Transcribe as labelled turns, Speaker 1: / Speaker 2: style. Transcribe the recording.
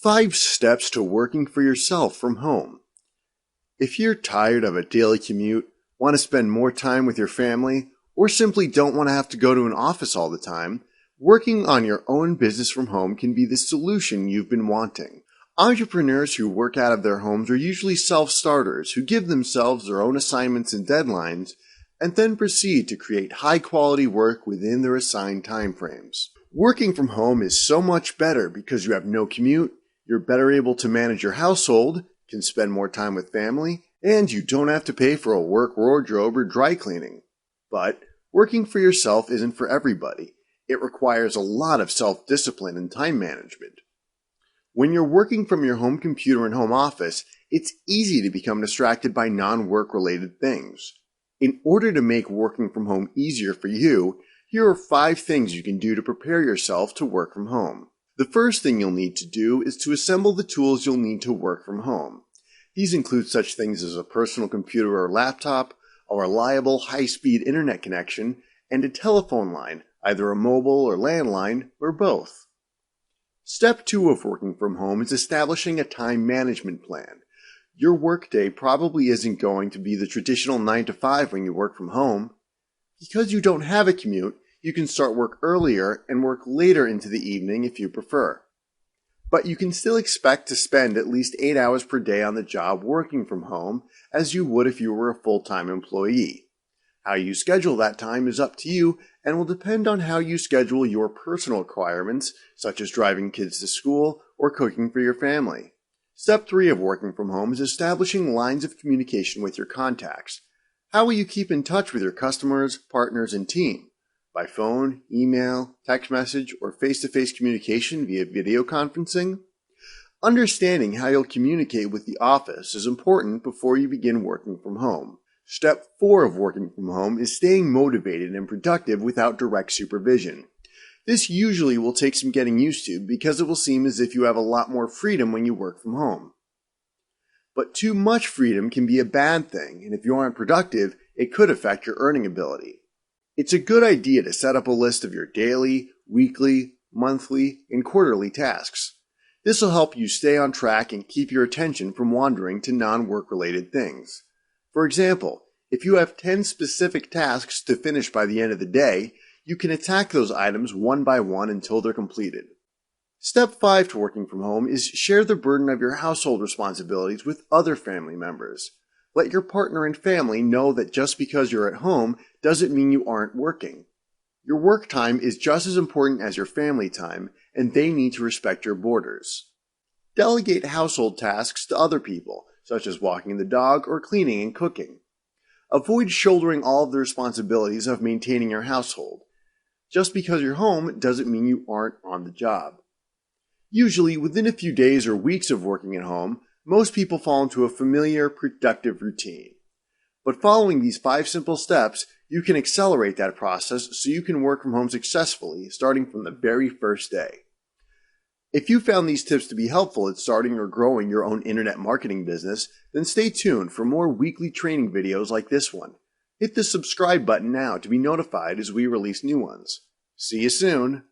Speaker 1: 5 steps to working for yourself from home. If you're tired of a daily commute, want to spend more time with your family, or simply don't want to have to go to an office all the time, working on your own business from home can be the solution you've been wanting. Entrepreneurs who work out of their homes are usually self-starters who give themselves their own assignments and deadlines, and then proceed to create high-quality work within their assigned timeframes. Working from home is so much better because you have no commute, you're better able to manage your household, can spend more time with family, and you don't have to pay for a work wardrobe or dry cleaning. But working for yourself isn't for everybody. It requires a lot of self-discipline and time management. When you're working from your home computer and home office, it's easy to become distracted by non-work related things. In order to make working from home easier for you, here are 5 things you can do to prepare yourself to work from home. The first thing you'll need to do is to assemble the tools you'll need to work from home. These include such things as a personal computer or laptop, a reliable high-speed internet connection, and a telephone line, either a mobile or landline, or both. Step 2 of working from home is establishing a time management plan. Your workday probably isn't going to be the traditional 9 to 5 when you work from home. Because you don't have a commute, you can start work earlier and work later into the evening if you prefer. But you can still expect to spend at least 8 hours per day on the job working from home as you would if you were a full-time employee. How you schedule that time is up to you and will depend on how you schedule your personal requirements, such as driving kids to school or cooking for your family. Step 3 of working from home is establishing lines of communication with your contacts. How will you keep in touch with your customers, partners, and team? By phone, email, text message, or face-to-face communication via video conferencing? Understanding how you'll communicate with the office is important before you begin working from home. Step 4 of working from home is staying motivated and productive without direct supervision. This usually will take some getting used to because it will seem as if you have a lot more freedom when you work from home. But too much freedom can be a bad thing, and if you aren't productive, it could affect your earning ability. It's a good idea to set up a list of your daily, weekly, monthly, and quarterly tasks. This will help you stay on track and keep your attention from wandering to non-work related things. For example, if you have 10 specific tasks to finish by the end of the day, you can attack those items one by one until they're completed. Step 5 to working from home is share the burden of your household responsibilities with other family members. Let your partner and family know that just because you're at home doesn't mean you aren't working. Your work time is just as important as your family time, and they need to respect your borders. Delegate household tasks to other people, such as walking the dog or cleaning and cooking. Avoid shouldering all of the responsibilities of maintaining your household. Just because you're home doesn't mean you aren't on the job. Usually, within a few days or weeks of working at home, most people fall into a familiar, productive routine. But following these 5 simple steps, you can accelerate that process so you can work from home successfully starting from the very first day. If you found these tips to be helpful at starting or growing your own internet marketing business, then stay tuned for more weekly training videos like this one. Hit the subscribe button now to be notified as we release new ones. See you soon!